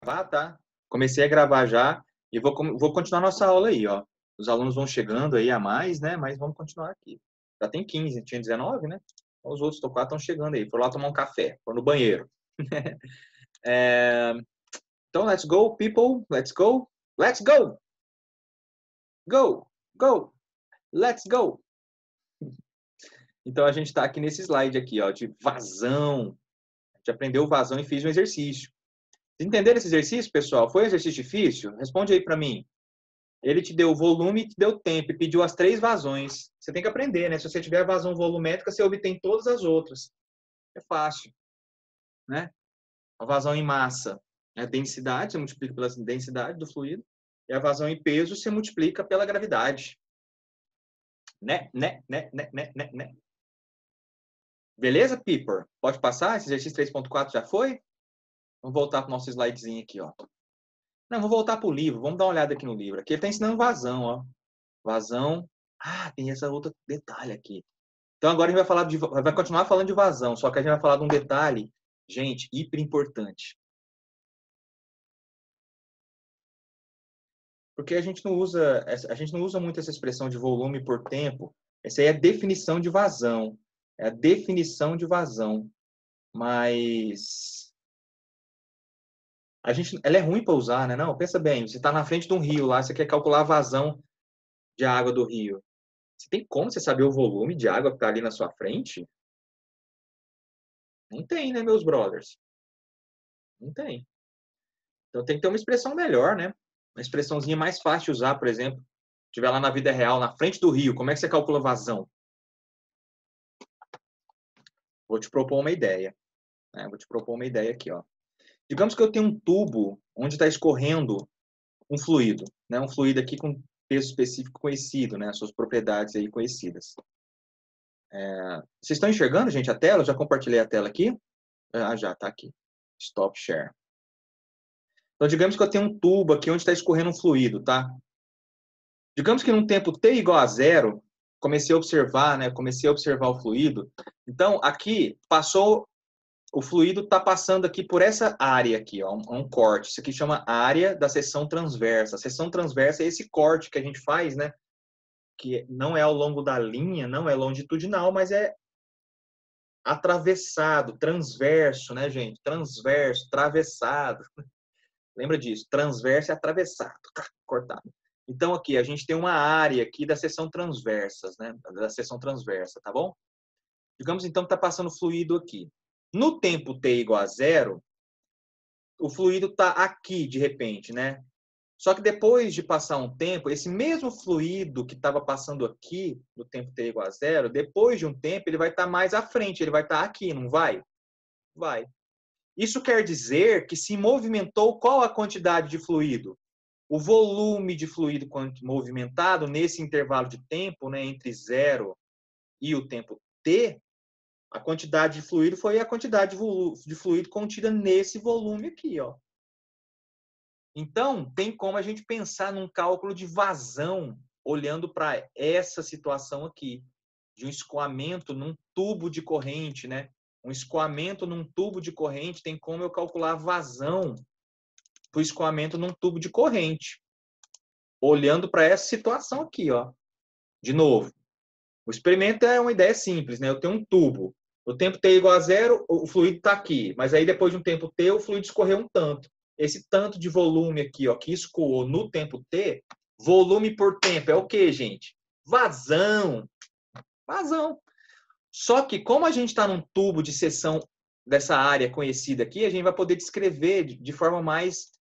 tá? Comecei a gravar já e vou continuar nossa aula aí, ó. Os alunos vão chegando aí a mais, né? Mas vamos continuar aqui. Já tem 15, tinha 19, né? Os outros estão chegando aí. Foram lá tomar um café, foram no banheiro. Então, let's go, people. Let's go. Let's go. Go. Go. Let's go. Então, a gente está aqui nesse slide aqui, ó, de vazão. A gente aprendeu vazão e fiz um exercício. Entenderam esse exercício, pessoal? Foi um exercício difícil? Responde aí para mim. Ele te deu volume e te deu tempo e pediu as 3 vazões. Você tem que aprender, né? Se você tiver vazão volumétrica, você obtém todas as outras. É fácil, né? A vazão em massa é a densidade, você multiplica pela densidade do fluido. E a vazão em peso, você multiplica pela gravidade. Né? Beleza, Piper? Pode passar? Esse exercício 3.4 já foi? Vamos voltar para o nosso slidezinho aqui, ó. Não, vamos voltar para o livro. Vamos dar uma olhada aqui no livro. Aqui ele está ensinando vazão, ó. Vazão. Ah, tem essa outra detalhe aqui. Então agora a gente vai continuar falando de vazão, só que a gente vai falar de um detalhe, gente, hiper importante. Porque a gente não usa muito essa expressão de volume por tempo. Essa aí é a definição de vazão. É a definição de vazão. Mas ela é ruim para usar, né? Não, pensa bem, você está na frente de um rio lá, você quer calcular a vazão de água do rio. Você tem como você saber o volume de água que está ali na sua frente? Não tem, né, meus brothers? Não tem. Então tem que ter uma expressão melhor, né? Uma expressãozinha mais fácil de usar, por exemplo. Se estiver lá na vida real, na frente do rio, como é que você calcula vazão? Vou te propor uma ideia. Né? Vou te propor uma ideia aqui, ó. Digamos que eu tenho um tubo onde está escorrendo um fluido, né? Um fluido aqui com peso específico conhecido, né? Suas propriedades aí conhecidas. Vocês estão enxergando, gente, a tela? Eu já compartilhei a tela aqui? Ah, já, tá aqui. Stop share. Então, digamos que eu tenho um tubo aqui onde está escorrendo um fluido, tá? Digamos que num tempo t igual a zero, comecei a observar, né? Comecei a observar o fluido. Então, aqui passou, o fluido está passando aqui por essa área aqui, ó, um corte. Isso aqui chama área da seção transversa. A seção transversa é esse corte que a gente faz, né? Que não é ao longo da linha, não é longitudinal, mas é atravessado, transverso, né, gente? Transverso, travessado. Lembra disso? Transverso é atravessado, cortado. Então, aqui, a gente tem uma área aqui da seção transversas, né? Da seção transversa, tá bom? Digamos, então, que está passando fluido aqui. No tempo t igual a zero, o fluido está aqui, de repente, né? Só que depois de passar um tempo, esse mesmo fluido que estava passando aqui, no tempo t igual a zero, depois de um tempo, ele vai estar mais à frente, ele vai estar aqui, não vai? Vai. Isso quer dizer que se movimentou qual a quantidade de fluido? O volume de fluido movimentado nesse intervalo de tempo, né, entre zero e o tempo t, a quantidade de fluido foi a quantidade de fluido contida nesse volume aqui, ó. Então, tem como a gente pensar num cálculo de vazão olhando para essa situação aqui, de um escoamento num tubo de corrente, né? Um escoamento num tubo de corrente, tem como eu calcular a vazão do escoamento num tubo de corrente, olhando para essa situação aqui, ó. De novo, o experimento é uma ideia simples, né? Eu tenho um tubo, o tempo t igual a zero, o fluido está aqui, mas aí depois de um tempo t, o fluido escorreu um tanto. Esse tanto de volume aqui, ó, que escoou no tempo t, volume por tempo é o que, gente? Vazão. Vazão. Só que como a gente está num tubo de seção dessa área conhecida aqui, a gente vai poder descrever de forma mais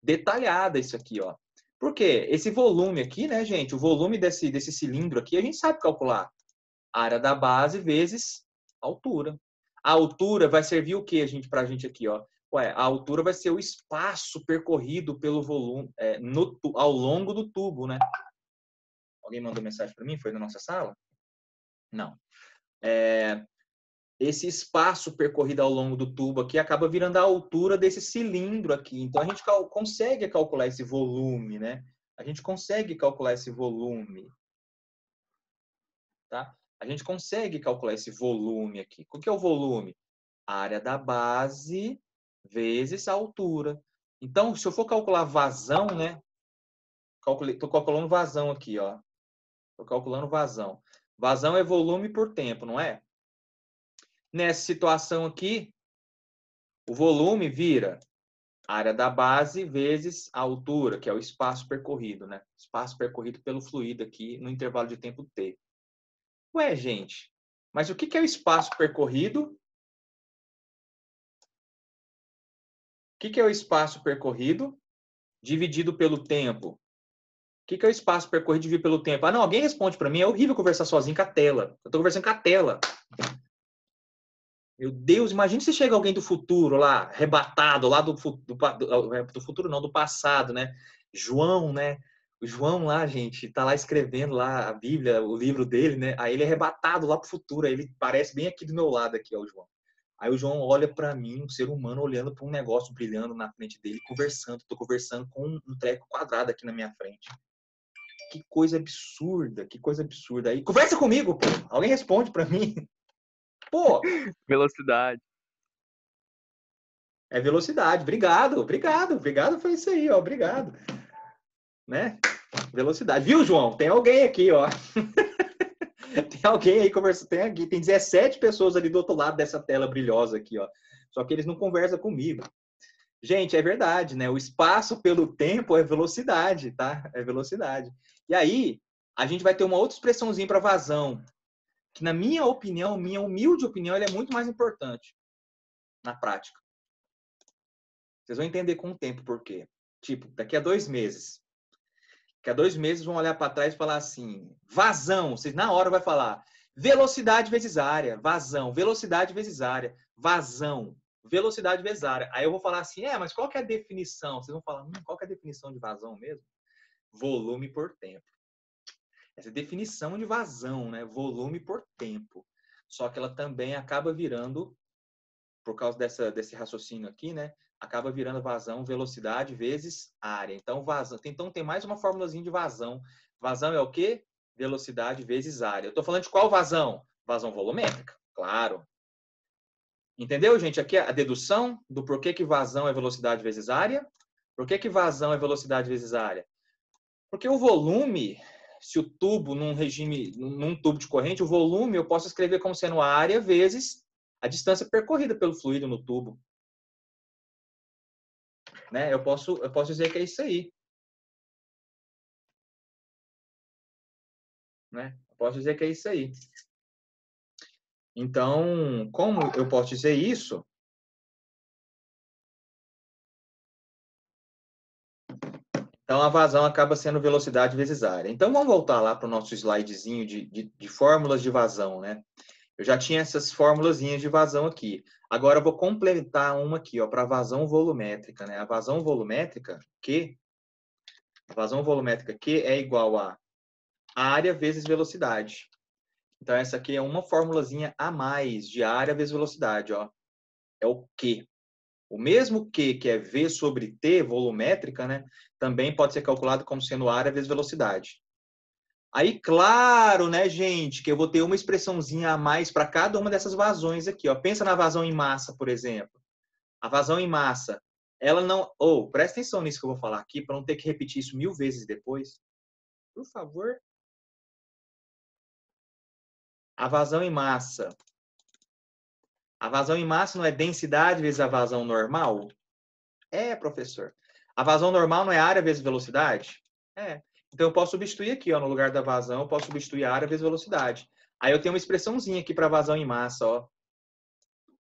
detalhada isso aqui, ó. Por quê? Esse volume aqui, né, gente? O volume desse cilindro aqui, a gente sabe calcular. Área da base vezes altura. A altura vai servir o que para a gente aqui, ó? Ué, a altura vai ser o espaço percorrido pelo volume ao longo do tubo, né? Alguém mandou mensagem para mim? Foi na nossa sala? Não. Esse espaço percorrido ao longo do tubo aqui acaba virando a altura desse cilindro aqui. Então a gente consegue calcular esse volume, né? A gente consegue calcular esse volume, tá? A gente consegue calcular esse volume aqui. O que é o volume? A área da base vezes a altura. Então, se eu for calcular vazão, né? Estou calculando vazão aqui, ó. Estou calculando vazão. Vazão é volume por tempo, não é? Nessa situação aqui, o volume vira a área da base vezes a altura, que é o espaço percorrido, né? Espaço percorrido pelo fluido aqui no intervalo de tempo t. Ué, gente, mas o que é o espaço percorrido? O que é o espaço percorrido dividido pelo tempo? O que é o espaço percorrido dividido pelo tempo? Ah, não, alguém responde para mim. É horrível conversar sozinho com a tela. Eu estou conversando com a tela. Meu Deus, imagine se chega alguém do futuro lá, arrebatado, lá do futuro não, do passado, né? João, né? O João lá, gente, tá lá escrevendo lá a Bíblia, o livro dele, né? Aí ele é arrebatado lá pro futuro, aí ele parece bem aqui do meu lado aqui, ó, o João. Aí o João olha para mim, um ser humano olhando para um negócio brilhando na frente dele, conversando. Tô conversando com um treco quadrado aqui na minha frente. Que coisa absurda, que coisa absurda. Aí, conversa comigo, pô. Alguém responde para mim. Pô, Velocidade. é velocidade. Obrigado, obrigado, obrigado. Foi isso aí, ó. Obrigado. Né? Velocidade. Viu, João? Tem alguém aqui, ó. Tem alguém aí conversando. Tem 17 pessoas ali do outro lado dessa tela brilhosa aqui, ó. Só que eles não conversam comigo. Gente, é verdade, né? O espaço pelo tempo é velocidade, tá? É velocidade. E aí, a gente vai ter uma outra expressãozinha para vazão, que na minha opinião, minha humilde opinião, ele é muito mais importante na prática. Vocês vão entender com o tempo por quê. Tipo, daqui a 2 meses. Daqui a 2 meses vão olhar para trás e falar assim, vazão. Vocês na hora vai falar velocidade vezes área, vazão, velocidade vezes área, vazão, velocidade vezes área. Aí eu vou falar assim, mas qual que é a definição? Vocês vão falar, qual que é a definição de vazão mesmo? Volume por tempo. Essa é a definição de vazão, né? Volume por tempo. Só que ela também acaba virando, por causa desse raciocínio aqui, né? Acaba virando vazão, velocidade vezes área. Então, vazão. Então, tem mais uma formulazinha de vazão. Vazão é o quê? Velocidade vezes área. Eu estou falando de qual vazão? Vazão volumétrica, claro. Entendeu, gente? Aqui a dedução do porquê que vazão é velocidade vezes área. Por que vazão é velocidade vezes área? Porque o volume, se o tubo, num tubo de corrente, o volume eu posso escrever como sendo a área vezes a distância percorrida pelo fluido no tubo. Né? Eu posso dizer que é isso aí. Né? Eu posso dizer que é isso aí. Então, como eu posso dizer isso? Então, a vazão acaba sendo velocidade vezes área. Então, vamos voltar lá para o nosso slidezinho de fórmulas de vazão, né? Eu já tinha essas formulazinhas de vazão aqui. Agora, eu vou completar uma aqui, ó, para vazão volumétrica, né? A vazão volumétrica Q é igual a área vezes velocidade. Então, essa aqui é uma formulazinha a mais de área vezes velocidade, ó. É o Q. O mesmo Q, que é V sobre T, volumétrica, né? Também pode ser calculado como sendo área vezes velocidade. Aí, claro, né, gente, que eu vou ter uma expressãozinha a mais para cada uma dessas vazões aqui, ó. Pensa na vazão em massa, por exemplo. A vazão em massa, ela não... presta atenção nisso que eu vou falar aqui, para não ter que repetir isso 1000 vezes depois. Por favor. A vazão em massa. A vazão em massa não é densidade vezes a vazão normal? É, professor. A vazão normal não é área vezes velocidade? É. Então, eu posso substituir aqui, ó, no lugar da vazão, eu posso substituir a área vezes velocidade. Aí eu tenho uma expressãozinha aqui para vazão em massa, ó.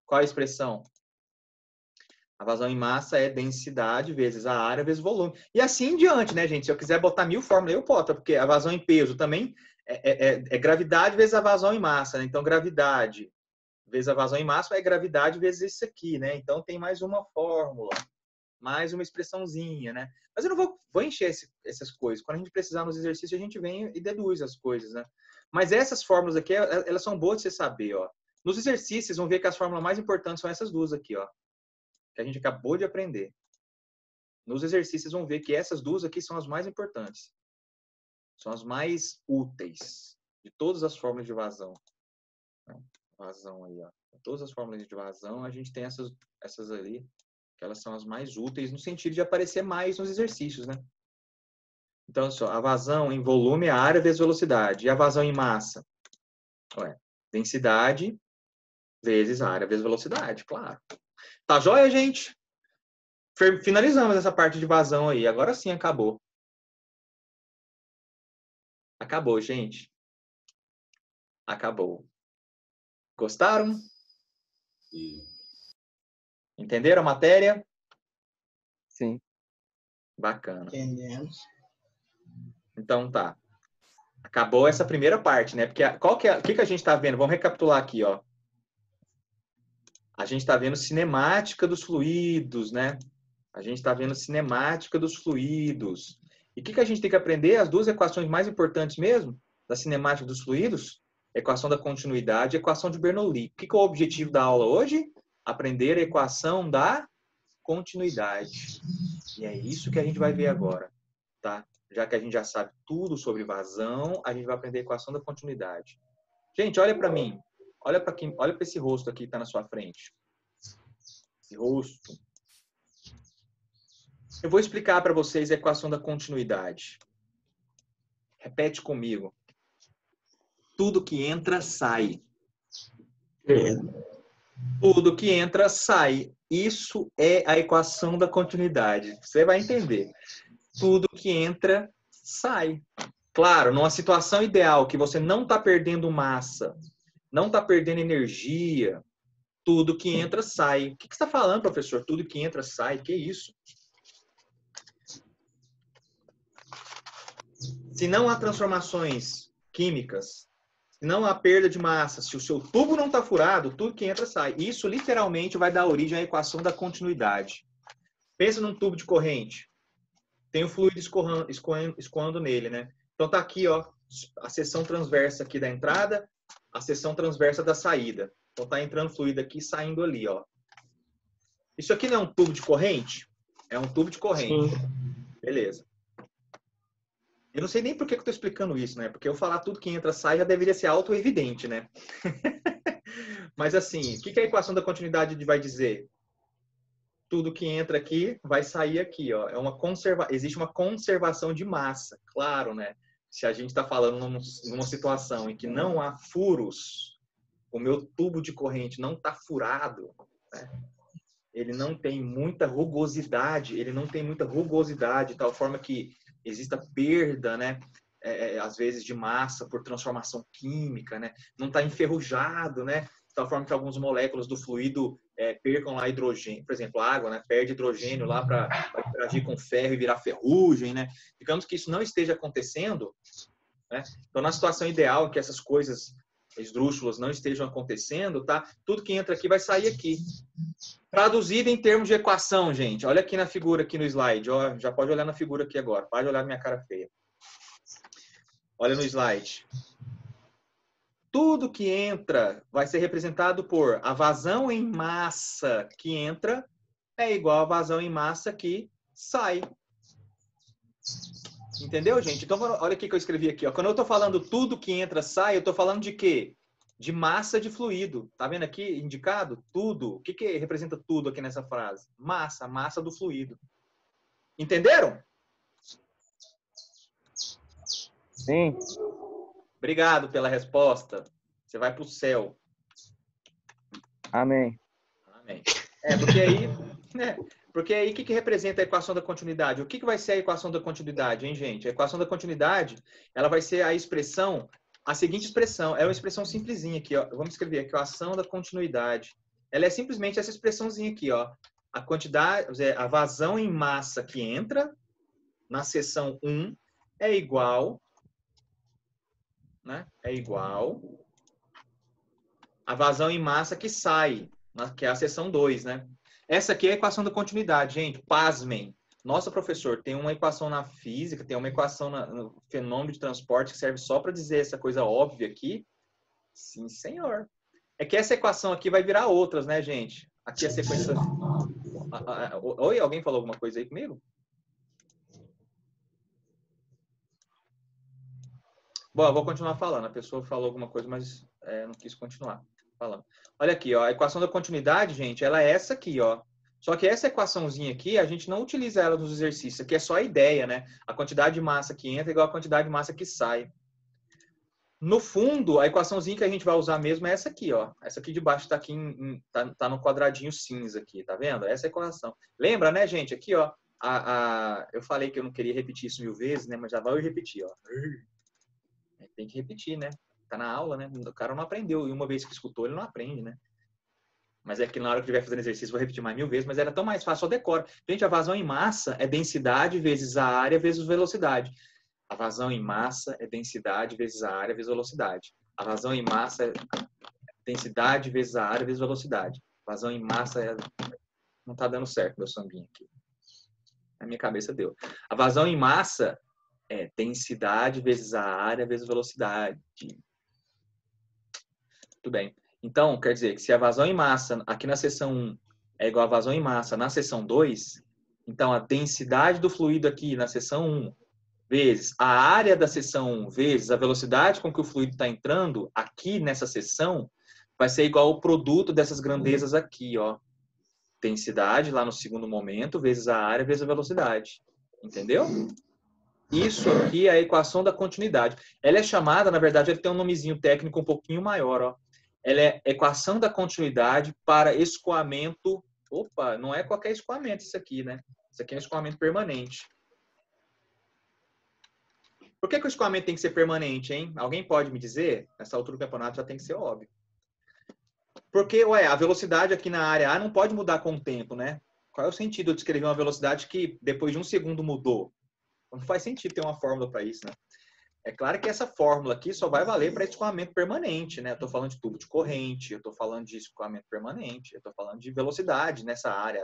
Qual é a expressão? A vazão em massa é densidade vezes a área vezes volume. E assim em diante, né, gente? Se eu quiser botar 1000 fórmulas, eu boto, porque a vazão em peso também é gravidade vezes a vazão em massa, né? Então, gravidade vezes a vazão em massa é gravidade vezes isso aqui, né? Então, tem mais uma fórmula, mais uma expressãozinha, né? Mas eu não vou encher essas coisas. Quando a gente precisar nos exercícios, a gente vem e deduz as coisas, né? Mas essas fórmulas aqui, elas são boas de você saber, ó. Nos exercícios, vocês vão ver que as fórmulas mais importantes são essas duas aqui, ó, que a gente acabou de aprender. Nos exercícios, vocês vão ver que essas duas aqui são as mais importantes. São as mais úteis de todas as fórmulas de vazão. Vazão aí, ó. Todas as fórmulas de vazão, a gente tem essas ali, que elas são as mais úteis no sentido de aparecer mais nos exercícios, né? Então, só, a vazão em volume é a área vezes velocidade. E a vazão em massa? Ué, densidade vezes a área vezes velocidade, claro. Tá joia, gente? Finalizamos essa parte de vazão aí. Agora sim, acabou. Acabou, gente. Acabou. Gostaram? Sim. Entenderam a matéria? Sim. Bacana. Entendemos. Então tá. Acabou essa primeira parte, né? Porque o que a gente está vendo? Vamos recapitular aqui, ó. A gente está vendo cinemática dos fluidos, né? A gente está vendo cinemática dos fluidos. E o que a gente tem que aprender? As duas equações mais importantes mesmo da cinemática dos fluidos? Equação da continuidade e equação de Bernoulli. O que é o objetivo da aula hoje? Aprender a equação da continuidade. E é isso que a gente vai ver agora, tá? Já que a gente já sabe tudo sobre vazão, a gente vai aprender a equação da continuidade. Gente, olha para mim. Olha para esse rosto aqui que está na sua frente. Esse rosto. Eu vou explicar para vocês a equação da continuidade. Repete comigo. Tudo que entra, sai. Tudo que entra, sai. Isso é a equação da continuidade. Você vai entender. Tudo que entra, sai. Claro, numa situação ideal que você não está perdendo massa, não está perdendo energia, tudo que entra, sai. O que você está falando, professor? Tudo que entra, sai. Que isso? Se não há transformações químicas, se não há perda de massa, se o seu tubo não está furado, tudo que entra, sai. Isso literalmente vai dar origem à equação da continuidade. Pensa num tubo de corrente. Tem o fluido escoando nele, né? Então tá aqui, ó, a seção transversa aqui da entrada, a seção transversa da saída. Então tá entrando fluido aqui, saindo ali, ó. Isso aqui não é um tubo de corrente? É um tubo de corrente. Sim. Beleza. Eu não sei nem por que eu estou explicando isso, né? Porque eu falar tudo que entra, sai, já deveria ser auto-evidente, né? Mas assim, o que a equação da continuidade vai dizer? Tudo que entra aqui vai sair aqui, ó. Existe uma conservação de massa, claro, né? Se a gente está falando numa situação em que não há furos, o meu tubo de corrente não está furado, né? Ele não tem muita rugosidade, de tal forma que exista perda, né? Às vezes de massa por transformação química, né? Não está enferrujado, né? De tal forma que algumas moléculas do fluido percam lá hidrogênio. Por exemplo, a água, né? Perde hidrogênio lá para interagir com ferro e virar ferrugem, né? Digamos que isso não esteja acontecendo, né? Então, na situação ideal em que essas coisas esdrúxulas não estejam acontecendo, tá? Tudo que entra aqui vai sair aqui. Traduzido em termos de equação, gente. Olha aqui na figura, aqui no slide. Ó, já pode olhar na figura aqui agora. Pode olhar na minha cara feia. Olha no slide. Tudo que entra vai ser representado por a vazão em massa que entra é igual a vazão em massa que sai. Entendeu, gente? Então, olha o que eu escrevi aqui. Ó. Quando eu estou falando tudo que entra, sai, eu estou falando de quê? De massa de fluido. Tá vendo aqui indicado? Tudo. O que representa tudo aqui nessa frase? Massa, massa do fluido. Entenderam? Sim. Obrigado pela resposta. Você vai para o céu. Amém. Amém. Porque aí, né? Porque aí, o que representa a equação da continuidade? O que vai ser a equação da continuidade, hein, gente? A equação da continuidade, ela vai ser a seguinte expressão. É uma expressão simplesinha aqui, ó. Vamos escrever aqui, a equação da continuidade. Ela é simplesmente essa expressãozinha aqui, ó. A quantidade, a vazão em massa que entra na seção 1 é igual, né? É igual a vazão em massa que sai, que é a seção 2, né? Essa aqui é a equação da continuidade, gente. Pasmem. Nossa, professor, tem uma equação na física, tem uma equação no fenômeno de transporte que serve só para dizer essa coisa óbvia aqui? Sim, senhor. É que essa equação aqui vai virar outras, né, gente? Aqui a sequência... Oi, alguém falou alguma coisa aí comigo? Bom, eu vou continuar falando. A pessoa falou alguma coisa, mas não quis continuar falando. Olha aqui, ó. A equação da continuidade, gente, ela é essa aqui, ó. Só que essa equaçãozinha aqui, a gente não utiliza ela nos exercícios. Aqui é só a ideia, né? A quantidade de massa que entra é igual a quantidade de massa que sai. No fundo, a equaçãozinha que a gente vai usar mesmo é essa aqui, ó. Essa aqui de baixo está aqui tá no quadradinho cinza aqui, tá vendo? Essa é a equação. Lembra, né, gente? Aqui, ó. Eu falei que eu não queria repetir isso 1000 vezes, né? Mas já vai eu repetir, ó. Tem que repetir, né? Tá na aula, né? O cara não aprendeu. E uma vez que escutou, ele não aprende, né? Mas é que na hora que estiver fazendo exercício, eu vou repetir mais 1000 vezes, mas era tão mais fácil, só decora. Gente, a vazão em massa é densidade vezes a área vezes velocidade. A vazão em massa é densidade vezes a área vezes velocidade. A vazão em massa é densidade vezes a área vezes velocidade. A vazão em massa é... Não tá dando certo meu sambinha aqui. Na minha cabeça deu. A vazão em massa é densidade vezes a área vezes velocidade. Tudo bem. Então, quer dizer que se a vazão em massa aqui na seção 1 é igual a vazão em massa na seção 2, então a densidade do fluido aqui na seção 1 vezes a área da seção 1 vezes a velocidade com que o fluido está entrando aqui nessa seção vai ser igual ao produto dessas grandezas aqui, ó. Densidade lá no segundo momento vezes a área vezes a velocidade. Entendeu? Isso aqui é a equação da continuidade. Ela é chamada, na verdade, ela tem um nomezinho técnico um pouquinho maior, ó. Ela é equação da continuidade para escoamento. Opa, não é qualquer escoamento isso aqui, né? Isso aqui é um escoamento permanente. Por que o escoamento tem que ser permanente, hein? Alguém pode me dizer? Nessa altura do campeonato já tem que ser óbvio. Porque, ué, a velocidade aqui na área A não pode mudar com o tempo, né? Qual é o sentido de escrever uma velocidade que depois de 1 segundo mudou? Não faz sentido ter uma fórmula para isso, né? É claro que essa fórmula aqui só vai valer para escoamento permanente, né? Eu estou falando de tubo de corrente, eu estou falando de escoamento permanente, eu estou falando de velocidade nessa área.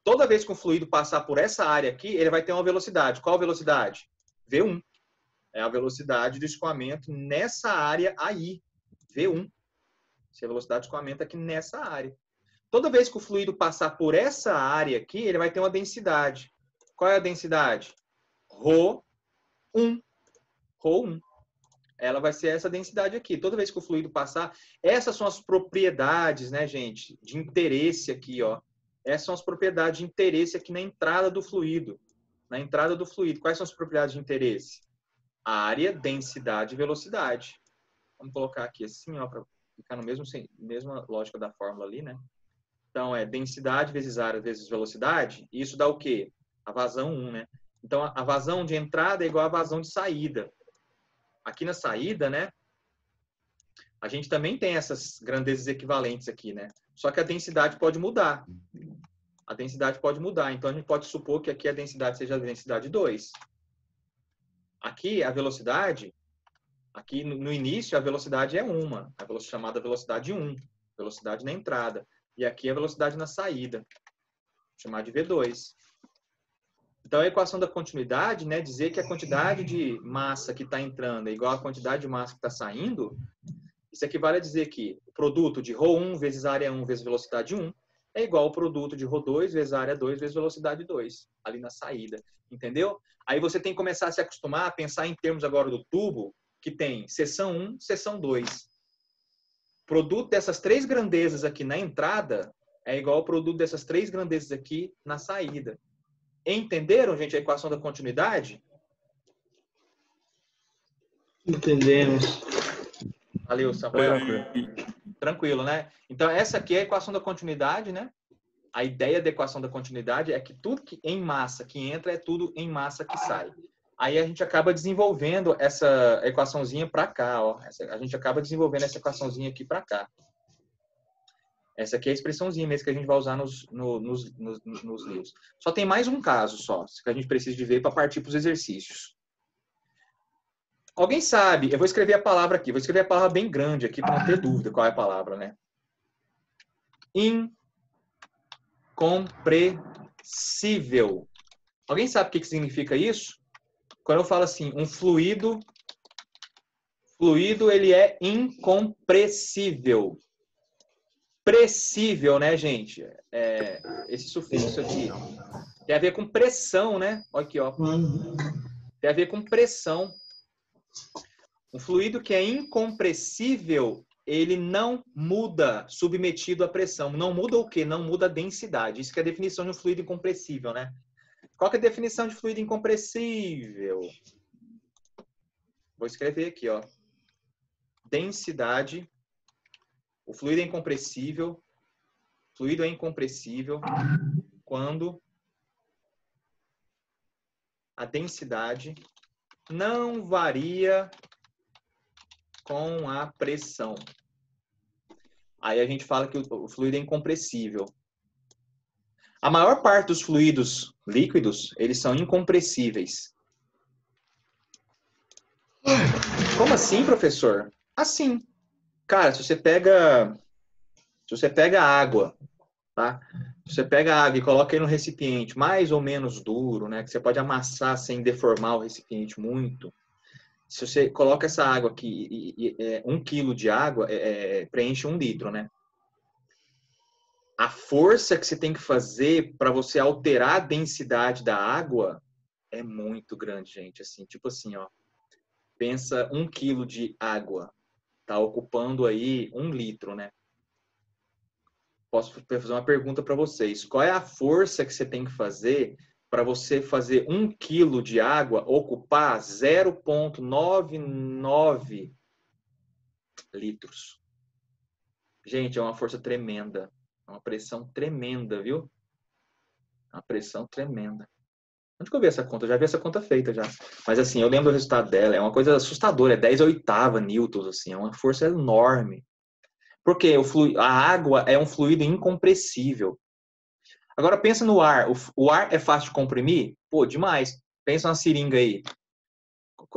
Toda vez que o fluido passar por essa área aqui, ele vai ter uma velocidade. Qual velocidade? V1. É a velocidade do escoamento nessa área aí. V1. Essa é a velocidade de escoamento aqui nessa área. Toda vez que o fluido passar por essa área aqui, ele vai ter uma densidade. Qual é a densidade? Ρ1. Ρ1. Ela vai ser essa densidade aqui. Toda vez que o fluido passar, essas são as propriedades, né, gente, de interesse aqui, ó. Essas são as propriedades de interesse aqui na entrada do fluido. Na entrada do fluido. Quais são as propriedades de interesse? Área, densidade e velocidade. Vamos colocar aqui assim, ó, para ficar no mesma lógica da fórmula ali, né? Então, é densidade vezes área vezes velocidade. E isso dá o quê? A vazão 1, né? Então, a vazão de entrada é igual à vazão de saída. Aqui na saída, né? A gente também tem essas grandezas equivalentes aqui, né? Só que a densidade pode mudar. A densidade pode mudar. Então, a gente pode supor que aqui a densidade seja a densidade 2. Aqui, a velocidade... Aqui, no início, a velocidade é 1. A chamada velocidade 1. Velocidade na entrada. E aqui a velocidade na saída. Vou chamar de V2. Então, a equação da continuidade, né, dizer que a quantidade de massa que está entrando é igual à quantidade de massa que está saindo, isso equivale a dizer que o produto de Ρ1 vezes área 1 vezes velocidade 1 é igual ao produto de Ρ2 vezes área 2 vezes velocidade 2, ali na saída. Entendeu? Aí você tem que começar a se acostumar a pensar em termos agora do tubo, que tem seção 1, seção 2. Produto dessas três grandezas aqui na entrada é igual ao produto dessas três grandezas aqui na saída. Entenderam, gente, a equação da continuidade? Entendemos. Valeu, Samuel. Tranquilo, né? Então, essa aqui é a equação da continuidade, né? A ideia da equação da continuidade é que tudo que em massa que entra é tudo em massa que sai. Aí a gente acaba desenvolvendo essa equaçãozinha para cá, ó. A gente acaba desenvolvendo essa equaçãozinha aqui para cá. Essa aqui é a expressãozinha mesmo que a gente vai usar nos livros. Só tem mais um caso só, que a gente precisa de ver para partir para os exercícios. Alguém sabe? Eu vou escrever a palavra aqui. Vou escrever a palavra bem grande aqui para não ter dúvida qual é a palavra, né? Incompressível. Alguém sabe o que significa isso? Quando eu falo assim, um fluido ele é incompressível. Pressível, né, gente? Esse sufixo aqui tem a ver com pressão, né? Olha aqui, ó. Tem a ver com pressão. Um fluido que é incompressível, ele não muda submetido à pressão. Não muda o quê? Não muda a densidade. Isso que é a definição de um fluido incompressível, né? Qual que é a definição de fluido incompressível? Vou escrever aqui, ó. Densidade. O fluido é incompressível. Fluido é incompressível quando a densidade não varia com a pressão. Aí a gente fala que o fluido é incompressível. A maior parte dos fluidos líquidos, eles são incompressíveis. Como assim, professor? Assim. Cara, se você pega água, tá? Se você pega água e coloca aí no recipiente mais ou menos duro, né? Que você pode amassar sem deformar o recipiente muito. Se você coloca essa água aqui, 1 quilo de água preenche 1 litro, né? A força que você tem que fazer para você alterar a densidade da água é muito grande, gente. Assim, tipo assim, ó. Pensa 1 quilo de água. Tá ocupando aí 1 litro, né? Posso fazer uma pergunta para vocês. Qual é a força que você tem que fazer para você fazer 1 quilo de água ocupar 0,99 litros? Gente, é uma força tremenda. É uma pressão tremenda, viu? Uma pressão tremenda. Onde que eu vi essa conta? Eu já vi essa conta feita já. Mas assim, eu lembro do resultado dela. É uma coisa assustadora. É 10/8 newtons, assim. É uma força enorme. Porque a água é um fluido incompressível. Agora pensa no ar. O ar é fácil de comprimir? Pô, demais. Pensa na seringa aí.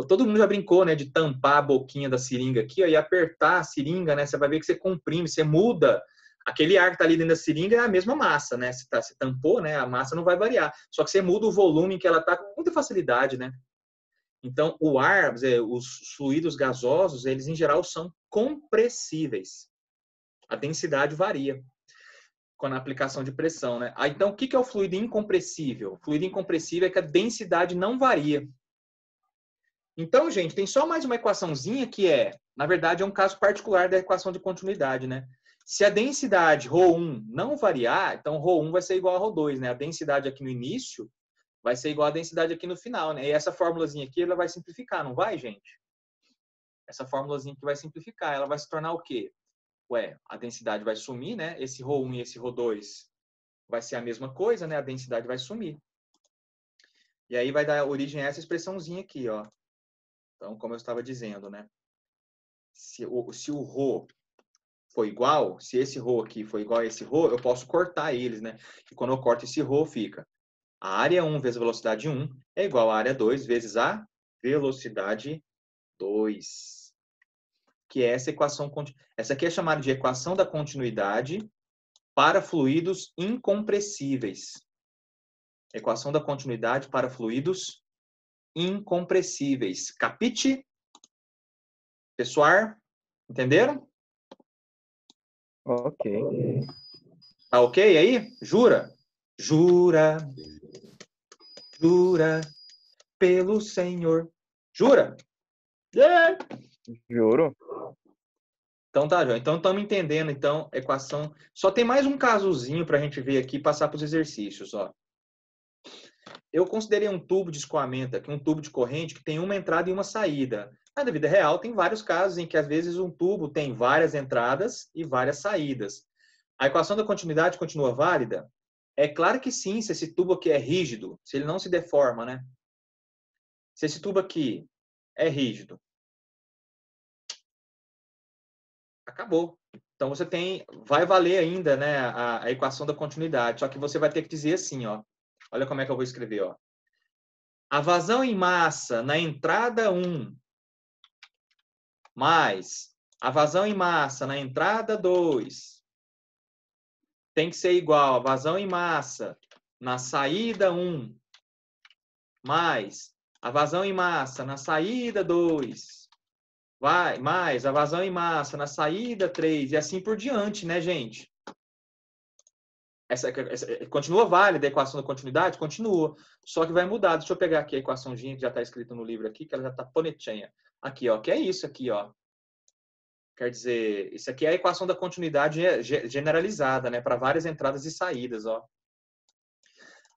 Todo mundo já brincou, né, de tampar a boquinha da seringa aqui, ó, e apertar a seringa, né? Você vai ver que você comprime, você muda. Aquele ar que está ali dentro da seringa é a mesma massa, né? Se tampou, né? A massa não vai variar. Só que você muda o volume que ela está com muita facilidade, né? Então, o ar, os fluidos gasosos, eles em geral são compressíveis. A densidade varia com a aplicação de pressão, né? Então, o que é o fluido incompressível? O fluido incompressível é que a densidade não varia. Então, gente, tem só mais uma equaçãozinha que na verdade, é um caso particular da equação de continuidade, né? Se a densidade ρ1 não variar, então ρ1 vai ser igual a ρ2, né? A densidade aqui no início vai ser igual a densidade aqui no final, né? E essa formulazinha aqui, ela vai simplificar, não vai, gente? Essa formulazinha aqui vai simplificar, ela vai se tornar o quê? A densidade vai sumir, né? Esse ρ1 e esse ρ2 vai ser a mesma coisa, né? A densidade vai sumir. E aí vai dar origem a essa expressãozinha aqui, ó. Então, como eu estava dizendo, né? Se o ρ for igual, se esse ρ aqui for igual a esse ρ, eu posso cortar eles, né? E quando eu corto esse ρ, fica a área 1 vezes a velocidade 1 é igual a área 2 vezes a velocidade 2. Que é essa equação. Essa aqui é chamada de equação da continuidade para fluidos incompressíveis. Equação da continuidade para fluidos incompressíveis. Capite? Pessoal? Entenderam? Ok. Tá ok aí? Jura? Jura. Jura pelo Senhor. Jura? Yeah. Juro. Então tá, João. Então estamos entendendo, então, equação. Só tem mais um casozinho para a gente ver aqui e passar para os exercícios, ó. Eu considerei um tubo de escoamento aqui, um tubo de corrente que tem uma entrada e uma saída. Na vida real, tem vários casos em que, às vezes, um tubo tem várias entradas e várias saídas. A equação da continuidade continua válida? É claro que sim, se esse tubo aqui é rígido, se ele não se deforma, né? Se esse tubo aqui é rígido, acabou. Então você vai valer ainda, né, a equação da continuidade, só que você vai ter que dizer assim, ó. Olha como é que eu vou escrever, ó. A vazão em massa na entrada 1 mais a vazão em massa na entrada 2 tem que ser igual a vazão em massa na saída 1 mais a vazão em massa na saída 2 mais a vazão em massa na saída 3 e assim por diante, né, gente? Essa continua válida a equação da continuidade? Continua. Só que vai mudar. Deixa eu pegar aqui a equaçãozinha que já está escrita no livro aqui, que ela já está bonitinha. Aqui, ó, que é isso aqui, ó. Quer dizer, isso aqui é a equação da continuidade generalizada, né? Para várias entradas e saídas, ó.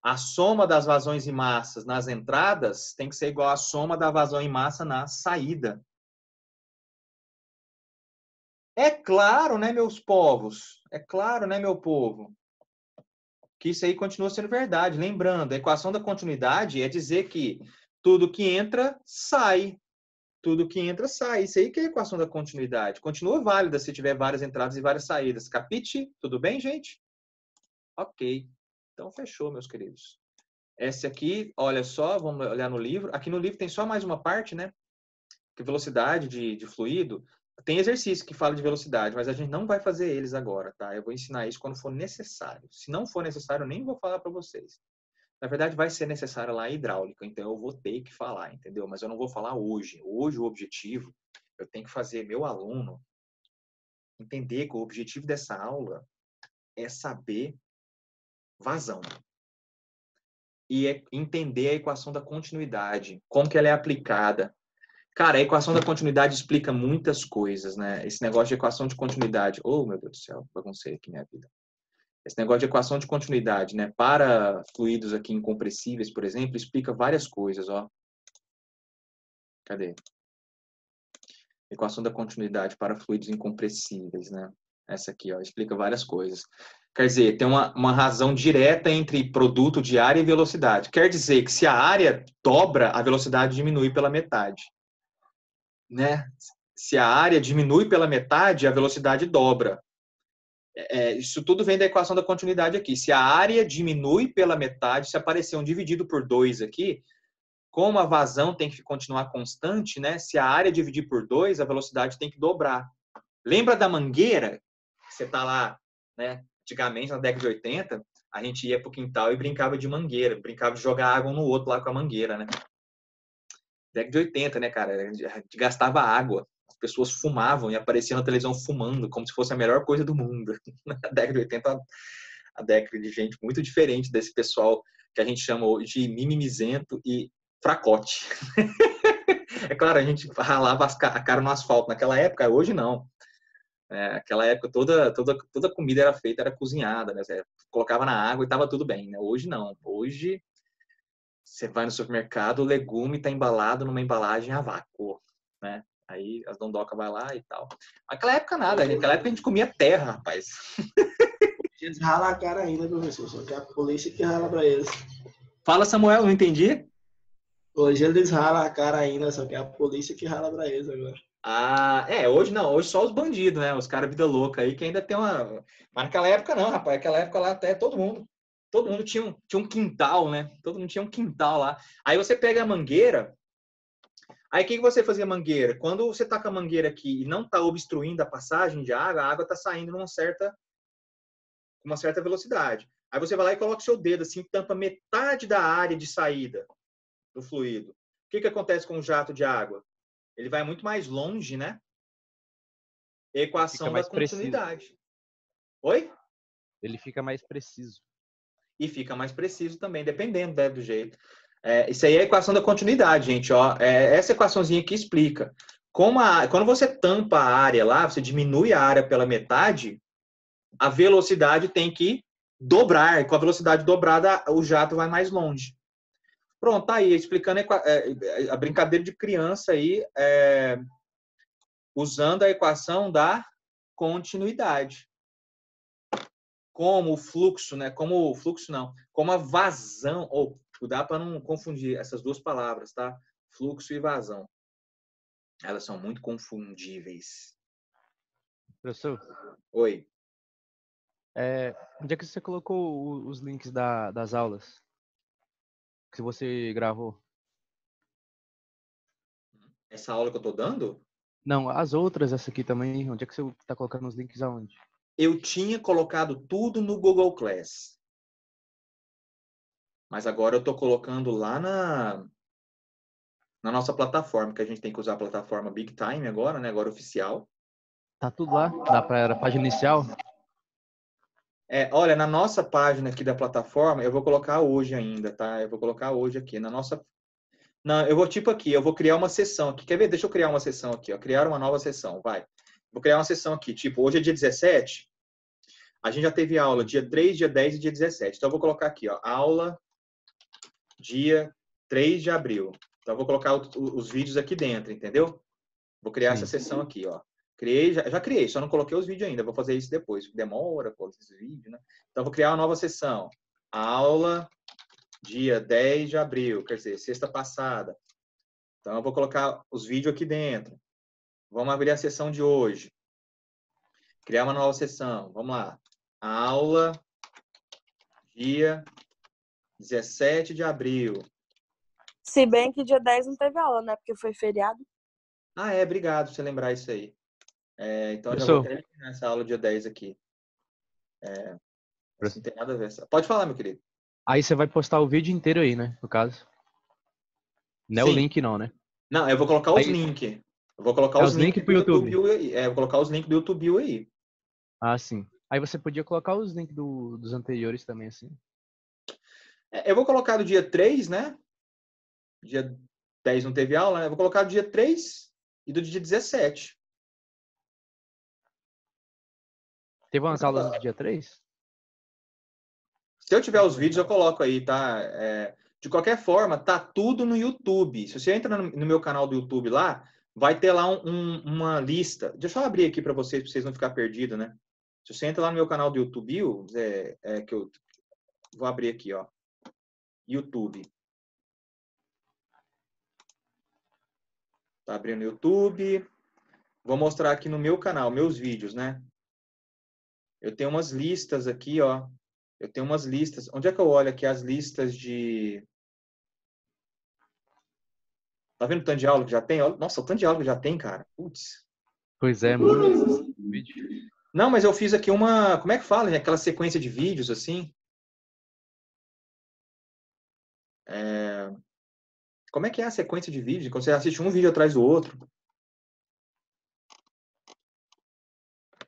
A soma das vazões e massas nas entradas tem que ser igual à soma da vazão e massa na saída. É claro, né, meus povos? É claro, né, meu povo? Que isso aí continua sendo verdade. Lembrando, a equação da continuidade é dizer que tudo que entra, sai. Tudo que entra, sai. Isso aí que é a equação da continuidade. Continua válida se tiver várias entradas e várias saídas. Capite? Tudo bem, gente? Ok. Então, fechou, meus queridos. Esse aqui, olha só, vamos olhar no livro. Aqui no livro tem só mais uma parte, né? Que velocidade de fluido. Tem exercício que fala de velocidade, mas a gente não vai fazer eles agora, tá? Eu vou ensinar isso quando for necessário. Se não for necessário, eu nem vou falar para vocês. Na verdade, vai ser necessário lá a hidráulica, então eu vou ter que falar, entendeu? Mas eu não vou falar hoje. Hoje, o objetivo, eu tenho que fazer meu aluno entender que o objetivo dessa aula é saber vazão. E é entender a equação da continuidade, como que ela é aplicada. Cara, a equação da continuidade explica muitas coisas, né? Esse negócio de equação de continuidade. Oh, meu Deus do céu, baguncei aqui minha vida. Esse negócio de equação de continuidade, né? Para fluidos aqui incompressíveis, por exemplo, explica várias coisas, ó. Cadê? Equação da continuidade para fluidos incompressíveis, né? Essa aqui, ó, explica várias coisas. Quer dizer, tem uma razão direta entre produto de área e velocidade. Quer dizer que se a área dobra, a velocidade diminui pela metade. Né? Se a área diminui pela metade, a velocidade dobra. Isso tudo vem da equação da continuidade aqui. Se a área diminui pela metade, se aparecer um dividido por 2 aqui, como a vazão tem que continuar constante, né? Se a área dividir por 2, a velocidade tem que dobrar. Lembra da mangueira? Você tá lá, né? Antigamente, na década de 80, a gente ia pro quintal e brincava de mangueira, brincava de jogar água um no outro lá com a mangueira, né? Década de 80, né, cara? A gente gastava água. As pessoas fumavam e apareciam na televisão fumando, como se fosse a melhor coisa do mundo. Na década de 80, a década de gente muito diferente desse pessoal que a gente chama hoje de mimimizento e fracote. É claro, a gente ralava a cara no asfalto naquela época, hoje não. Aquela época toda comida era feita, era cozinhada, né? Você colocava na água e estava tudo bem, né? Hoje não. Hoje você vai no supermercado, o legume está embalado numa embalagem a vácuo, né? Aí as dondoca vai lá e tal. Naquela época nada, naquela época a gente comia terra, rapaz. Eles ralam a cara ainda, professor, só que é a polícia que rala pra eles. Fala, Samuel, não entendi? Hoje eles ralam a cara ainda, só que é a polícia que rala pra eles agora. Ah, hoje não, hoje só os bandidos, né? Os caras vida louca aí que ainda tem uma. Mas naquela época não, rapaz. Naquela época lá até todo mundo tinha um quintal, né? Todo mundo tinha um quintal lá. Aí você pega a mangueira. Aí o que você fazia mangueira? Quando você tá com a mangueira aqui e não tá obstruindo a passagem de água, a água tá saindo com uma certa velocidade. Aí você vai lá e coloca o seu dedo assim, tampa metade da área de saída do fluido. O que acontece com o jato de água? Ele vai muito mais longe, né? Equação da continuidade. Preciso. Oi? Ele fica mais preciso. E fica mais preciso também, dependendo, né, do jeito. Isso aí é a equação da continuidade, gente. Ó. Essa equaçãozinha que explica. Quando você tampa a área lá, você diminui a área pela metade, a velocidade tem que dobrar. E com a velocidade dobrada, o jato vai mais longe. Pronto, tá aí, explicando a brincadeira de criança aí, usando a equação da continuidade. Como o fluxo, né? Como o fluxo não, como a vazão, ou cuidar para não confundir essas duas palavras, tá? Fluxo e vazão. Elas são muito confundíveis. Professor? Oi. Onde é que você colocou os links das aulas que você gravou? Essa aula que eu tô dando? Não, as outras, essa aqui também. Onde é que você tá colocando os links aonde? Eu tinha colocado tudo no Google Class. Mas agora eu tô colocando lá na nossa plataforma, que a gente tem que usar a plataforma Big Time agora, né? Agora oficial. Tá tudo lá? Dá para a página inicial? Olha, na nossa página aqui da plataforma, eu vou colocar hoje ainda, tá? Eu vou colocar hoje aqui na nossa. Não, eu vou tipo aqui, eu vou criar uma sessão aqui. Quer ver? Deixa eu criar uma sessão aqui, ó. Criar uma nova sessão, vai. Vou criar uma sessão aqui. Tipo, hoje é dia 17. A gente já teve aula dia 3, dia 10 e dia 17. Então, eu vou colocar aqui, ó. Aula dia 3 de abril. Então, eu vou colocar os vídeos aqui dentro, entendeu? Vou criar essa sessão aqui, ó. Criei, já criei, só não coloquei os vídeos ainda. Vou fazer isso depois. Demora, pô, esses vídeos, né? Então, vou criar uma nova sessão. Aula dia 10 de abril, quer dizer, sexta passada. Então, eu vou colocar os vídeos aqui dentro. Vamos abrir a sessão de hoje. Criar uma nova sessão. Vamos lá. Aula dia 17 de abril. Se bem que dia 10 não teve aula, né? Porque foi feriado. Ah, obrigado por você lembrar isso aí. Então, eu já vou até eliminar essa aula dia 10 aqui. Não tem nada a ver. Pode falar, meu querido. Aí você vai postar o vídeo inteiro aí, né? No caso. Não é o link, não, né? Não, eu vou colocar os links. Eu vou colocar os links pro YouTube aí. Vou colocar os links do YouTube aí. Ah, sim. Aí você podia colocar os links dos anteriores também, assim. Eu vou colocar do dia 3, né? Dia 10 não teve aula, né? Eu vou colocar do dia 3 e do dia 17. Teve umas aulas no dia 3? Se eu tiver os vídeos, eu coloco aí, tá? De qualquer forma, tá tudo no YouTube. Se você entra no meu canal do YouTube lá, vai ter lá uma lista. Deixa eu abrir aqui para vocês não ficarem perdidos, né? Se você entra lá no meu canal do YouTube, que eu vou abrir aqui, ó. YouTube. Tá abrindo o YouTube. Vou mostrar aqui no meu canal, meus vídeos, né? Eu tenho umas listas aqui, ó. Eu tenho umas listas. Onde é que eu olho aqui as listas de... Tá vendo o tanto de aula que já tem? Nossa, o tanto de aula que já tem, cara. Putz. Pois é, muito vídeo. Não, mas eu fiz aqui uma... Como é que fala, gente? Aquela sequência de vídeos, assim. Como é que é a sequência de vídeos? Quando você assiste um vídeo atrás do outro.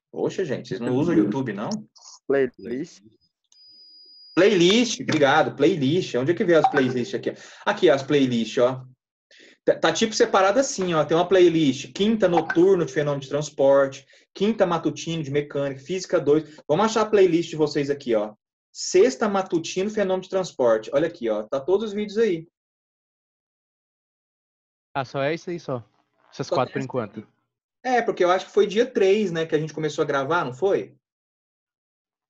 Poxa, gente, vocês não usam o YouTube, não? Playlist. Playlist, obrigado. Playlist. Onde é que vê as playlists aqui? Aqui, as playlists, ó. Tá tipo separado assim, ó. Tem uma playlist. Quinta noturno de fenômeno de transporte. Quinta matutino de mecânica. Física 2. Vamos achar a playlist de vocês aqui, ó. Sexta matutino fenômeno de transporte. Olha aqui, ó. Tá todos os vídeos aí. Ah, só é isso aí, só. Essas 4 por enquanto. Porque eu acho que foi dia 3, né, que a gente começou a gravar, não foi?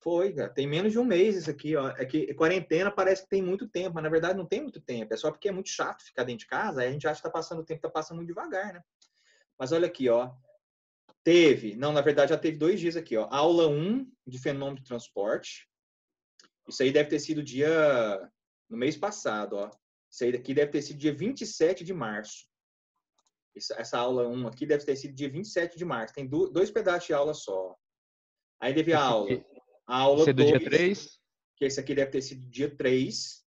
Foi, cara. Tem menos de um mês isso aqui, ó. É que quarentena parece que tem muito tempo, mas na verdade não tem muito tempo. É só porque é muito chato ficar dentro de casa, aí a gente acha que tá passando o tempo, tá passando muito devagar, né? Mas olha aqui, ó. Na verdade já teve 2 dias aqui, ó. Aula 1 de fenômeno de transporte. Isso aí deve ter sido no mês passado, ó. Isso aí daqui deve ter sido dia 27 de março. Essa aula 1 aqui deve ter sido dia 27 de março. Tem 2 pedaços de aula só. Aí teve a aula. A aula 2, do dia 3? Que esse aqui deve ter sido dia 3,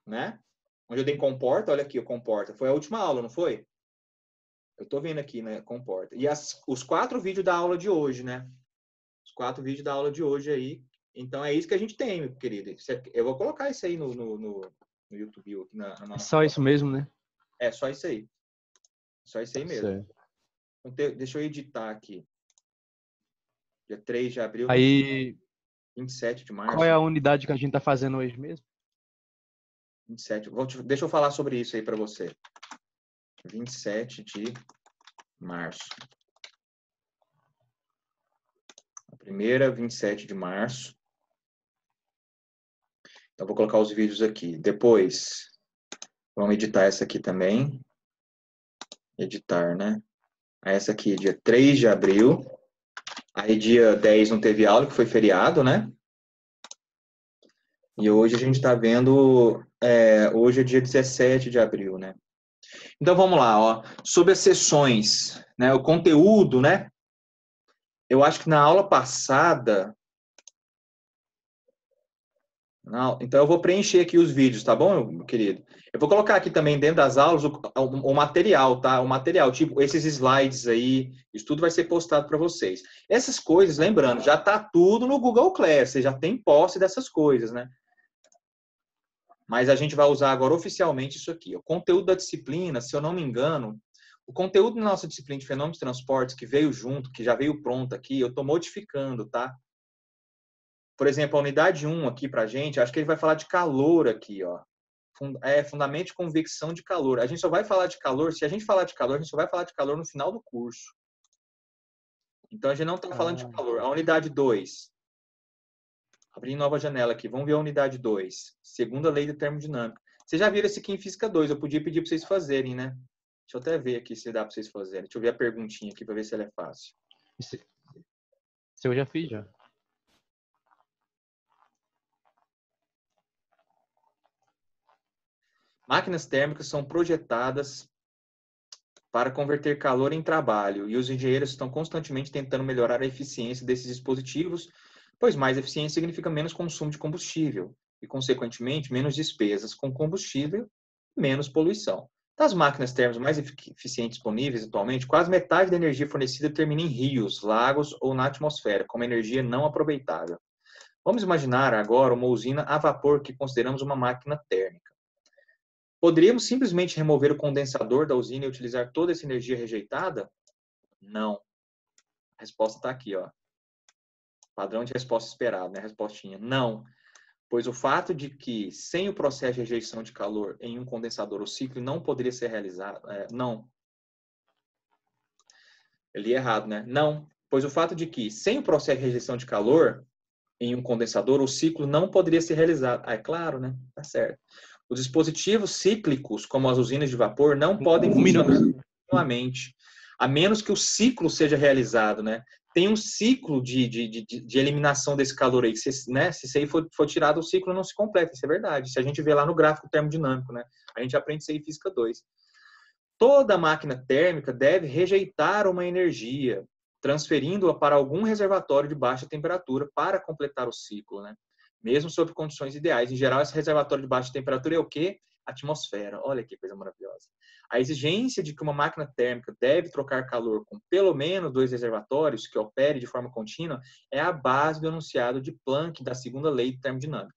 né? Onde eu dei comporta, olha aqui, o comporta. Foi a última aula, não foi? Eu tô vendo aqui, né? Comporta. E os 4 vídeos da aula de hoje, né? Os 4 vídeos da aula de hoje aí. Então é isso que a gente tem, meu querido. Eu vou colocar isso aí no YouTube. Aqui na nossa Só isso mesmo, né? Só isso aí. Só isso aí mesmo. Certo. Então, deixa eu editar aqui. Dia 3 de abril. Aí, 27 de março. qual é a unidade que a gente tá fazendo hoje mesmo? 27. Deixa eu falar sobre isso aí para você. 27 de março. A primeira, 27 de março. Então, vou colocar os vídeos aqui. Depois, vamos editar essa aqui também. Editar, né? Essa aqui, dia 3 de abril. Aí, dia 10 não teve aula, que foi feriado, né? E hoje a gente está vendo... hoje é dia 17 de abril, né? Então, vamos lá, ó. Sobre as sessões, né? O conteúdo, né? Eu acho que na aula passada... Não, então, eu vou preencher aqui os vídeos, tá bom, meu querido? Eu vou colocar aqui também dentro das aulas o material, tá? O material, tipo, esses slides aí, isso tudo vai ser postado para vocês. Essas coisas, lembrando, já tá tudo no Google Class, você já tem posse dessas coisas, né? Mas a gente vai usar agora oficialmente isso aqui. O conteúdo da disciplina, se eu não me engano, O conteúdo da nossa disciplina de fenômenos de transportes que veio junto, que já veio pronto aqui, eu estou modificando, tá? Por exemplo, a unidade 1 aqui pra gente, acho que ele vai falar de calor aqui, ó. Fundamento de convecção de calor. A gente só vai falar de calor, se a gente falar de calor, a gente só vai falar de calor no final do curso. Então, a gente não está falando de calor. A unidade 2. Abrir nova janela aqui. Vamos ver a unidade 2. Segunda lei da termodinâmica. Vocês já viram esse aqui em Física 2. Eu podia pedir para vocês fazerem, né? Deixa eu até ver aqui se dá para vocês fazerem. Deixa eu ver a perguntinha aqui para ver se ela é fácil. Esse eu já fiz, já. Máquinas térmicas são projetadas para converter calor em trabalho e os engenheiros estão constantemente tentando melhorar a eficiência desses dispositivos, pois mais eficiência significa menos consumo de combustível e, consequentemente, menos despesas com combustível e menos poluição. Das máquinas térmicas mais eficientes disponíveis atualmente, quase metade da energia fornecida termina em rios, lagos ou na atmosfera, como energia não aproveitável. Vamos imaginar agora uma usina a vapor que consideramos uma máquina térmica. Poderíamos simplesmente remover o condensador da usina e utilizar toda essa energia rejeitada? Não. A resposta está aqui, ó. Padrão de resposta esperado, né? Respostinha. Não. Pois o fato de que, sem o processo de rejeição de calor em um condensador, o ciclo não poderia ser realizado... não. Eu li errado, né? Não. Pois o fato de que, sem o processo de rejeição de calor em um condensador, o ciclo não poderia ser realizado. É claro, né? Tá certo. Os dispositivos cíclicos, como as usinas de vapor, não podem funcionar continuamente, a menos que o ciclo seja realizado, né? Tem um ciclo de eliminação desse calor aí, né? Se isso aí for tirado, o ciclo não se completa, isso é verdade. Se a gente vê lá no gráfico termodinâmico, né? A gente aprende isso aí em Física 2. Toda máquina térmica deve rejeitar uma energia, transferindo-a para algum reservatório de baixa temperatura para completar o ciclo, né? Mesmo sob condições ideais. Em geral, esse reservatório de baixa temperatura é o quê? Atmosfera. Olha que coisa maravilhosa. A exigência de que uma máquina térmica deve trocar calor com pelo menos 2 reservatórios que opere de forma contínua é a base do enunciado de Planck da segunda lei de termodinâmica.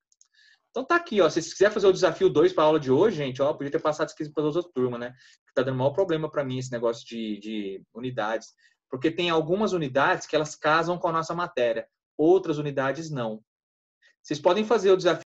Então tá aqui, ó. Se você quiser fazer o desafio 2 para a aula de hoje, gente, ó, podia ter passado isso aqui para as outras turmas, né? Que tá dando maior problema para mim esse negócio de unidades. Porque tem algumas unidades que elas casam com a nossa matéria. Outras unidades não. Vocês podem fazer o desafio